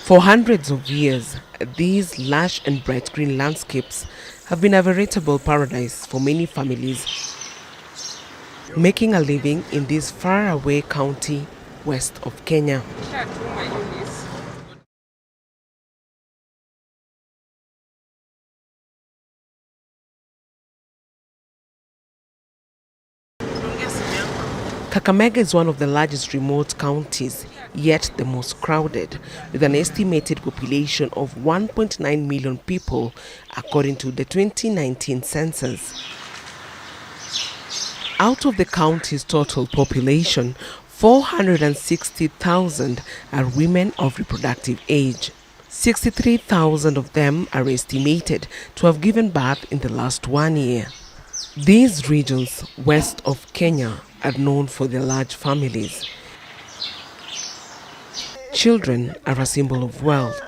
For hundreds of years, these lush and bright green landscapes have been a veritable paradise for many families, making a living in this faraway county west of Kenya. Kakamega is one of the largest remote counties, yet the most crowded, with an estimated population of 1.9 million people, according to the 2019 census. Out of the county's total population, 460,000 are women of reproductive age. 63,000 of them are estimated to have given birth in the last 1 year. These regions west of Kenya are known for their large families. Children are a symbol of wealth.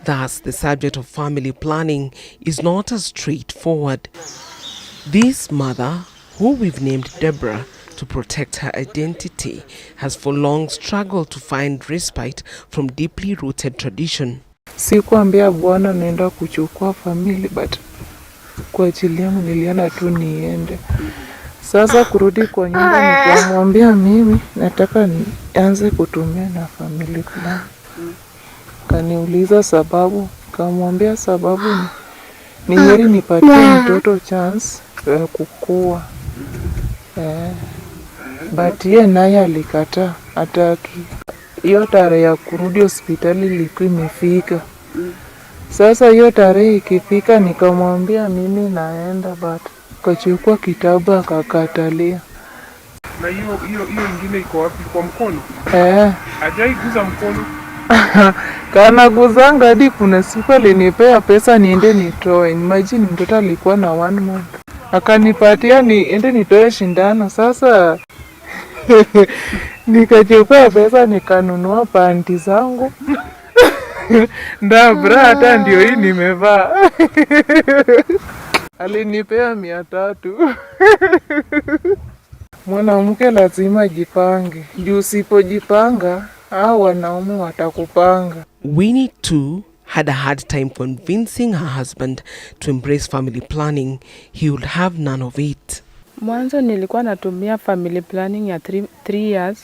Thus, the subject of family planning is not as straightforward. This mother, who we've named Deborah to protect her identity, has for long struggled to find respite from deeply rooted tradition. Sikuambia bwana naenda kuchukua family, but kwa ajili yangu niliona tu niende. Sasa kurudi kwa nyumba nikamwambia mimi nataka nianze kutumia na family plan. Kaniuliza sababu, kamwambia sababu ni heri nipatie mtoto chance ya kukua. But yeye naye alikataa, hataki. Hiyo tarehe ya kurudi hospitali ilikuwa imefika. Sasa hiyo tarehe ikifika nikamwambia mimi naenda, but kachukua kitabu akakatalia. Na hiyo ingine iko wapi, kwa mkono? Hajaiguza mkono. Kana guzanga hadi kuna siku alinipea pesa niende nitoe. Imagine mtoto alikuwa na 1 month. Akanipatia niende nitoe shindano. Sasa nikachukua pesa nikanunua panty zangu. Bra hata ndio hii nimevaa. Alinipea 300. Mwanamke lazima jipange. Juu usipojipanga hao wanaume watakupanga. Winnie too had a hard time convincing her husband to embrace family planning. He would have none of it. Mwanzo nilikuwa natumia family planning ya 3 years.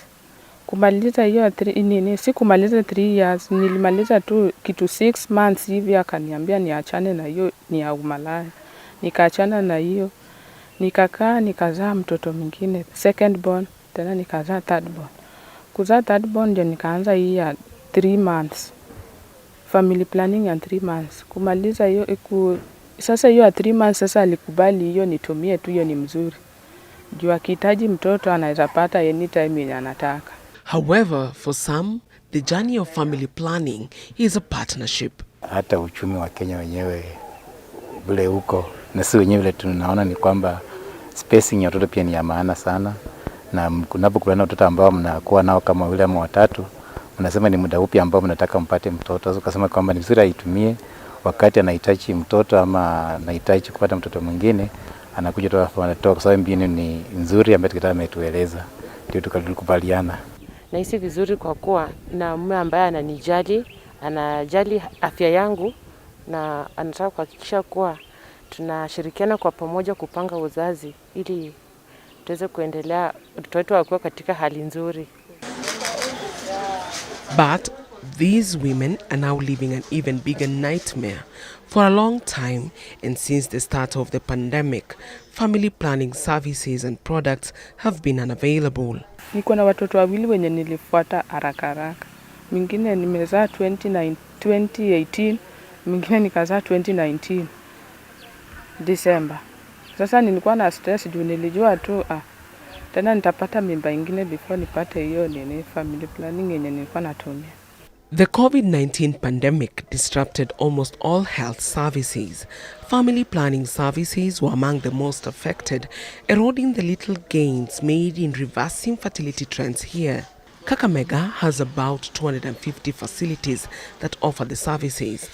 Kumaliza hiyo si kumaliza 3 years, nilimaliza tu kitu 6 months hivi, akaniambia niachane na hiyo, ni ya umalaya. Nikaachana na hiyo, nikakaa nikazaa mtoto mwingine, second born, tena nikazaa third born. Kuzaa third born ndio nikaanza hii ya 3 months. Family planning ya 3 months. Kumaliza hiyo sasa hiyo ya 3 months sasa alikubali hiyo nitumie tu, hiyo ni mzuri. Juu akihitaji mtoto anaweza pata anytime yenye anataka. However, for some, the journey of family planning is a partnership. Hata uchumi wa Kenya wenyewe vile huko, na sisi wenyewe vile tunaona ni kwamba spacing ya watoto pia ni ya maana sana, na kunapokuwa na watoto ambao mnakuwa nao kama wale ama 3, mnasema ni muda upi ambao mnataka mpate mtoto. Sasa ukasema kwamba ni vizuri aitumie wakati anahitaji mtoto ama anahitaji kupata mtoto mwingine, anakuja tu anatoa, kwa sababu mbinu ni nzuri ambayo daktari ametueleza, ndio tukakubaliana. Nahisi vizuri kwa kuwa na mume ambaye anajali afya yangu, na anataka kuhakikisha kuwa tunashirikiana kwa pamoja kupanga uzazi ili tuweze kuendelea, watoto wetu wakuwe katika hali nzuri. But these women are now living an even bigger nightmare. For a long time, and since the start of the pandemic, family planning services and products have been unavailable. Niko na watoto wawili wenye nilifuata haraka. Mwingine nimezaa 2018, mwingine nikazaa 2019 December. Sasa nilikuwa na stress juu nilijua tu tena nitapata mimba ingine before nipate hiyo family planning yenye nilikuwa natumia. The COVID-19 pandemic disrupted almost all health services. Family planning services were among the most affected, eroding the little gains made in reversing fertility trends here. Kakamega has about 250 facilities that offer the services.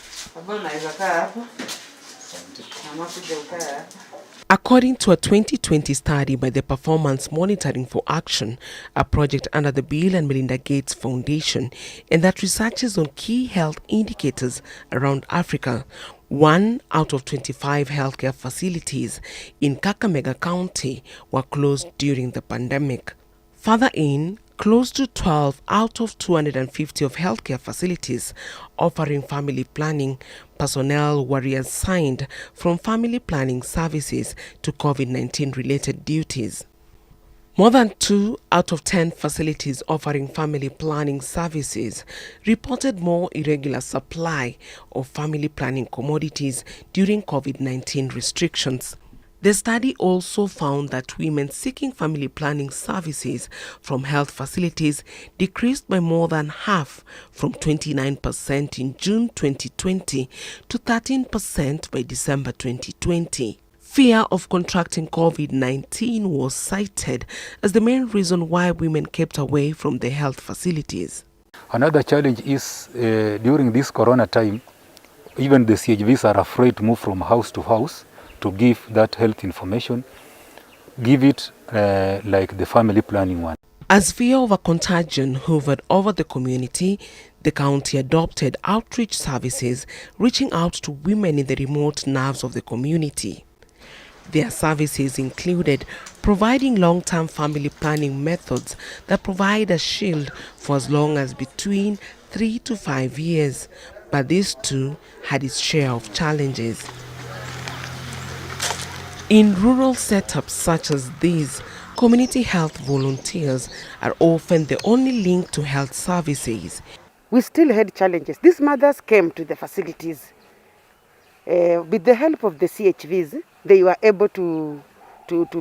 According to a 2020 study by the Performance Monitoring for Action, a project under the Bill and Melinda Gates Foundation, and that researches on key health indicators around Africa, 1 out of 25 healthcare facilities in Kakamega County were closed during the pandemic. Further in, close to 12 out of 250 of healthcare facilities offering family planning personnel were reassigned from family planning services to COVID-19 related duties. More than 2 out of 10 facilities offering family planning services reported more irregular supply of family planning commodities during COVID-19 restrictions. The study also found that women seeking family planning services from health facilities decreased by more than half, from 29% in June 2020 to 13% by December 2020. Fear of contracting COVID-19 was cited as the main reason why women kept away from the health facilities. Another challenge is during this corona time, even the CHVs are afraid to move from house to house to give that health information, give it like the family planning one. As fear of a contagion hovered over the community, the county adopted outreach services reaching out to women in the remote nerves of the community. Their services included providing long-term family planning methods that provide a shield for as long as between 3 to 5 years, but this too had its share of challenges. In rural setups such as these, community health volunteers are often the only link to health services. We still had challenges. These mothers came to the facilities. With the help of the CHVs, they were able to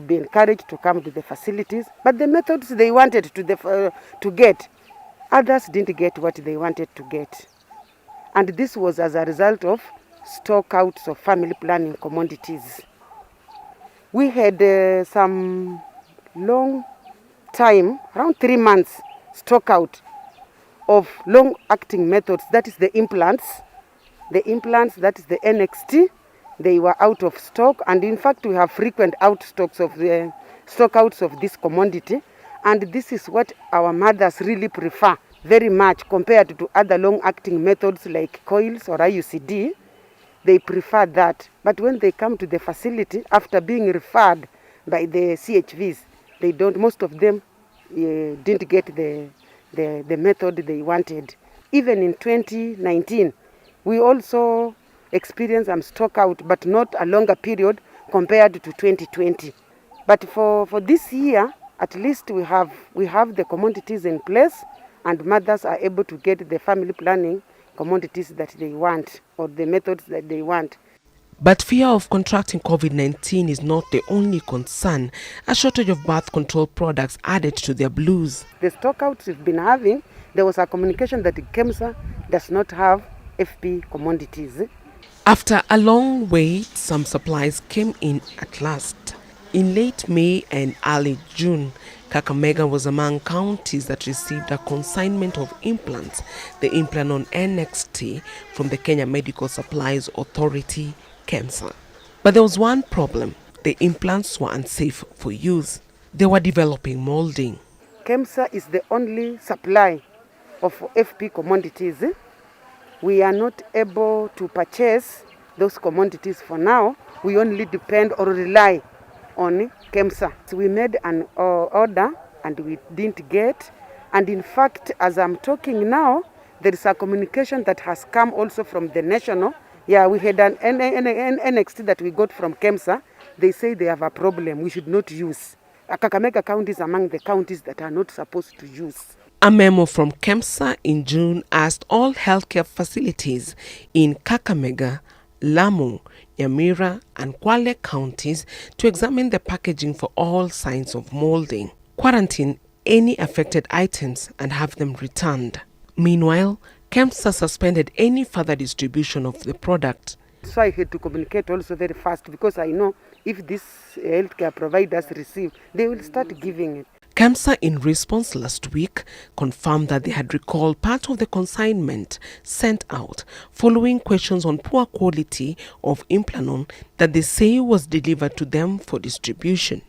be encouraged to come to the facilities, but the methods they wanted to get, others didn't get what they wanted to get. And this was as a result of stockouts of family planning commodities. We had some long time, around 3 months, stock out of long-acting methods. That is the implants. The implants, that is the NXT, they were out of stock. And in fact, we have frequent outstocks of the stockouts of this commodity. And this is what our mothers really prefer very much compared to other long-acting methods like coils or IUCD. They prefer that. But when they come to the facility, after being referred by the CHVs, they don't, most of them didn't get the method they wanted. Even in 2019, we also experienced some stock out, but not a longer period compared to 2020. But for this year, at least we have the commodities in place, and mothers are able to get the family planning commodities that they want or the methods that they want. But fear of contracting COVID-19 is not the only concern. A shortage of birth control products added to their blues. The stockouts we've been having, there was a communication that KEMSA does not have FP commodities. After a long wait, some supplies came in at last. In late May and early June, Kakamega was among counties that received a consignment of implants, the implant on NXT, from the Kenya Medical Supplies Authority, KEMSA. But there was one problem. The implants were unsafe for use. They were developing molding. KEMSA is the only supply of FP commodities. We are not able to purchase those commodities for now. We only depend or rely on KEMSA. So we made an order and we didn't get. And in fact, as I'm talking now, there is a communication that has come also from the national. Yeah, we had an NXT that we got from KEMSA. They say they have a problem we should not use. Kakamega County is among the counties that are not supposed to use. A memo from KEMSA in June asked all healthcare facilities in Kakamega, Lamu, Nyamira and Kwale counties to examine the packaging for all signs of molding, quarantine any affected items and have them returned. Meanwhile, KEMSA suspended any further distribution of the product. So I had to communicate also very fast because I know if these healthcare providers receive, they will start giving it. KEMSA, in response last week, confirmed that they had recalled part of the consignment sent out following questions on poor quality of Implanon that they say was delivered to them for distribution.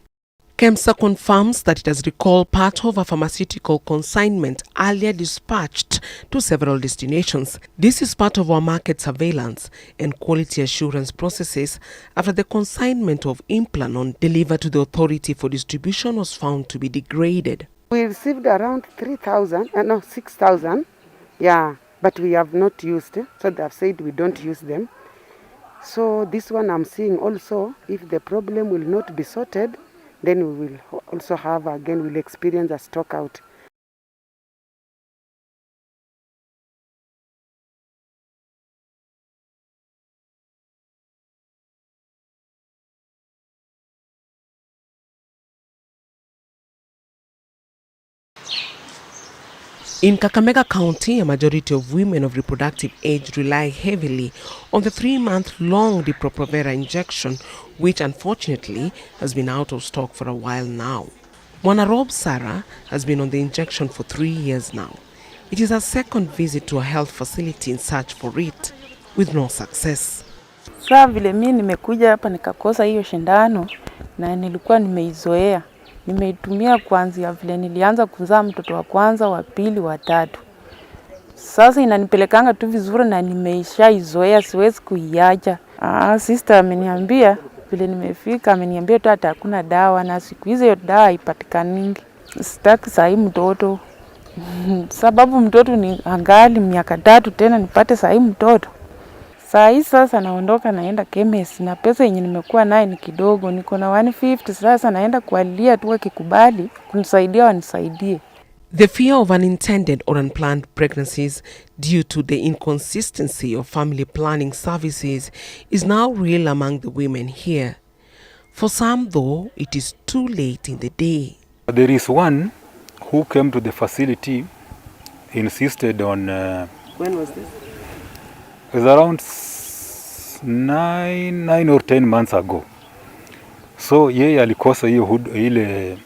KEMSA confirms that it has recalled part of a pharmaceutical consignment earlier dispatched to several destinations. This is part of our market surveillance and quality assurance processes after the consignment of Implanon delivered to the authority for distribution was found to be degraded. We received around 6,000, yeah, but we have not used, so they have said we don't use them. So this one I'm seeing also, if the problem will not be sorted, then we will also have, again, we'll experience a stock out. In Kakamega County, a majority of women of reproductive age rely heavily on the 3-month-long Depo-Provera injection, which unfortunately has been out of stock for a while now. Mwanarob Sarah has been on the injection for 3 years now. It is her second visit to a health facility in search for it, with no success. Sasa vile mimi nimekuja hapa nikakosa hiyo shindano na nilikuwa nimeizoea. Nimeitumia kuanzia vile nilianza kuzaa mtoto wa kwanza, wa pili, wa tatu. Sasa inanipelekanga tu vizuri na nimeishaizoea, siwezi kuiacha. Sister ameniambia vile nimefika, ameniambia tu hata hakuna dawa na siku hizo hiyo dawa haipatikaniki. Sitaki sahi mtoto. Sababu mtoto ni angali miaka 3 tena nipate sahi mtoto. Sahi sasa naondoka naenda chemist na pesa yenye nimekuwa nayo ni kidogo, niko na 150. Sasa naenda kualia tu wakikubali kunisaidia wanisaidie. The fear of unintended or unplanned pregnancies due to the inconsistency of family planning services is now real among the women here. For some, though, it is too late in the day. There is one who came to the facility, insisted on... When was this? It was around 9 or 10 months ago. So yeye alikosa hiyo ile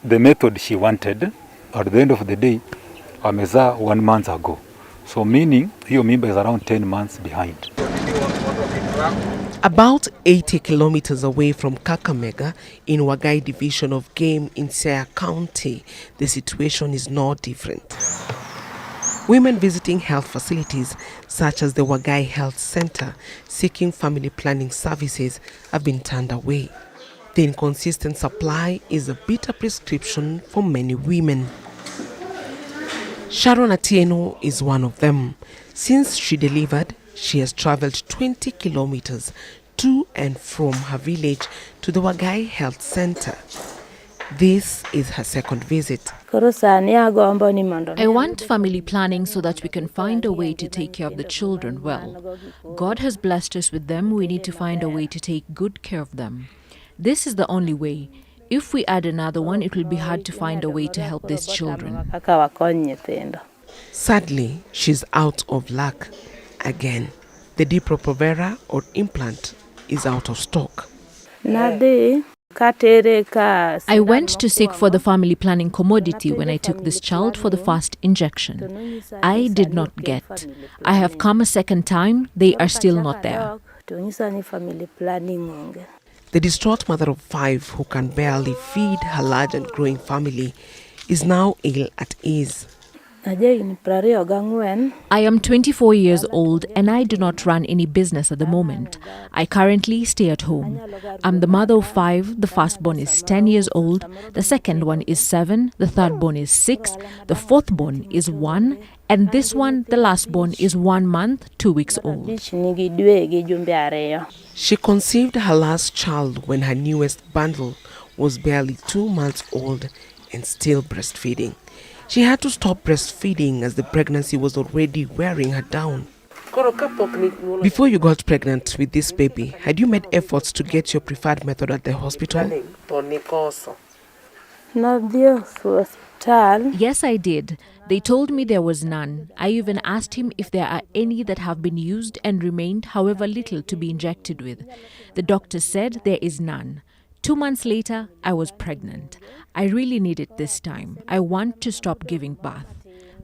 the method she wanted. At the end of the day, amezaa 1 month ago. So meaning hiyo mimba is around 10 months behind. About 80 kilometers away from Kakamega in Wagai division of Game in Siaya County, the situation is no different. Women visiting health facilities such as the Wagai Health Center seeking family planning services have been turned away. The inconsistent supply is a bitter prescription for many women. Sharon Atieno is one of them. Since she delivered, she has traveled 20 kilometers to and from her village to the Wagai Health Center. This is her second visit. I want family planning so that we can find a way to take care of the children well. God has blessed us with them. We need to find a way to take good care of them. This is the only way. If we add another one, it will be hard to find a way to help these children. Sadly, she's out of luck again. The Depo-Provera or implant is out of stock. I went to seek for the family planning commodity when I took this child for the first injection. I did not get. I have come a second time. They are still not there. The distraught mother of 5 who can barely feed her large and growing family is now ill at ease. I am 24 years old and I do not run any business at the moment. I currently stay at home. I'm the mother of 5. The firstborn is 10 years old. The second one is 7. The thirdborn is 6. The fourthborn is 1. And this one, the lastborn, is 1 month, 2 weeks old. She conceived her last child when her newest bundle was barely 2 months old and still breastfeeding. She had to stop breastfeeding as the pregnancy was already wearing her down. Before you got pregnant with this baby, had you made efforts to get your preferred method at the hospital? Yes, I did. They told me there was none. I even asked him if there are any that have been used and remained however little to be injected with. The doctor said there is none. 2 months later, I was pregnant. I really need it this time. I want to stop giving birth.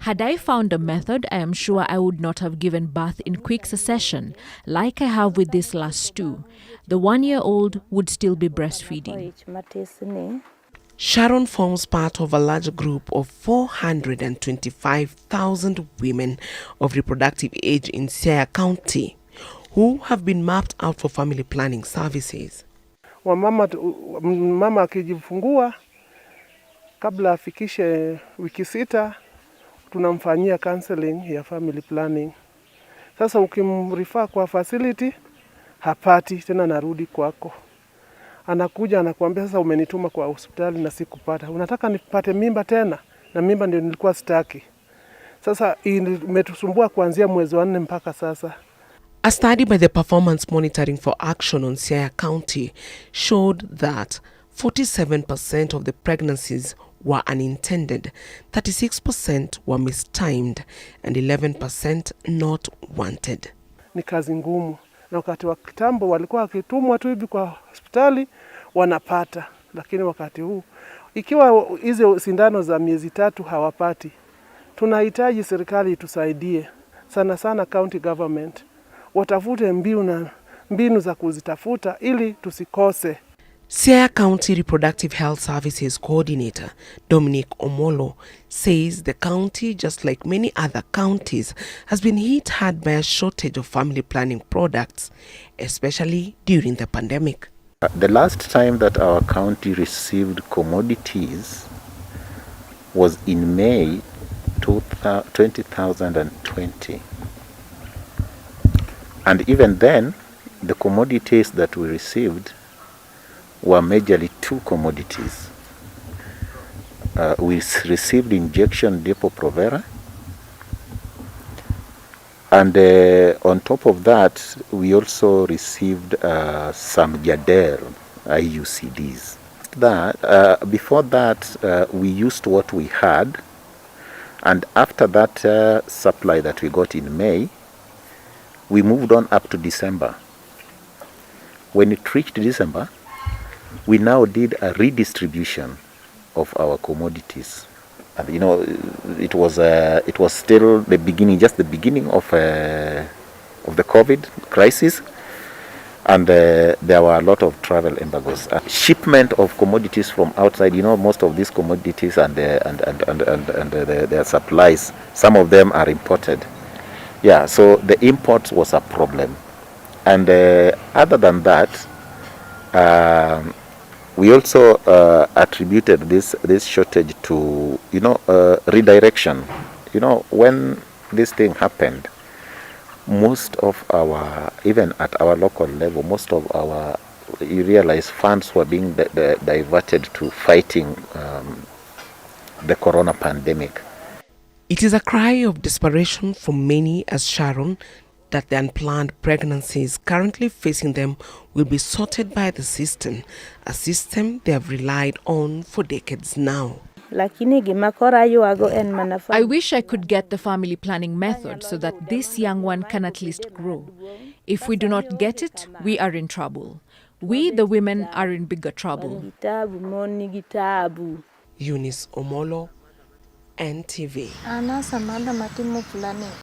Had I found a method, I am sure I would not have given birth in quick succession, like I have with this last two. The 1-year-old would still be breastfeeding. Sharon forms part of a larger group of 425,000 women of reproductive age in Siaya County who have been mapped out for family planning services. Mama akijifungua kabla afikishe wiki 6 tunamfanyia counseling ya family planning. Sasa ukimrefer kwa facility hapati tena, narudi kwako. Anakuja anakuambia sasa umenituma kwa hospitali na sikupata. Unataka nipate mimba tena? Na mimba ndio nilikuwa sitaki. Sasa imetusumbua kuanzia mwezi wa 4 mpaka sasa. A study by the Performance Monitoring for Action on Siaya County showed that 47% of the pregnancies were unintended, 36% were mistimed, and 11% not wanted. Ni kazi ngumu. Na wakati wa kitambo walikuwa wakitumwa tu hivi kwa hospitali wanapata, lakini wakati huu ikiwa hizo sindano za miezi 3 hawapati, tunahitaji serikali itusaidie, sana sana county government watafute mbinu za kuzitafuta ili tusikose. Siaya County Reproductive Health Services Coordinator Dominic Omolo says the county, just like many other counties, has been hit hard by a shortage of family planning products, especially during the pandemic. The last time that our county received commodities was in May 2020. And even then, the commodities that we received were majorly 2 commodities. We received injection Depo-Provera, and on top of that, we also received some Jadel IUCDs. Before that, we used what we had, and after that supply that we got in May, we moved on up to December. When it reached December, we now did a redistribution of our commodities. And it was still the beginning, just the beginning of the COVID crisis, and there were a lot of travel embargoes. Shipment of commodities from outside, most of these commodities and their supplies, some of them are imported. Yeah, so the import was a problem. And other than that, we also attributed this shortage to redirection. When this thing happened, most of our, even at our local level, most of our, you realize, funds were being diverted to fighting the corona pandemic. It is a cry of desperation from many as Sharon that the unplanned pregnancies currently facing them will be sorted by the system, a system they have relied on for decades now. I wish I could get the family planning method so that this young one can at least grow. If we do not get it, we are in trouble. We, the women, are in bigger trouble. Eunice Omolo, NTV.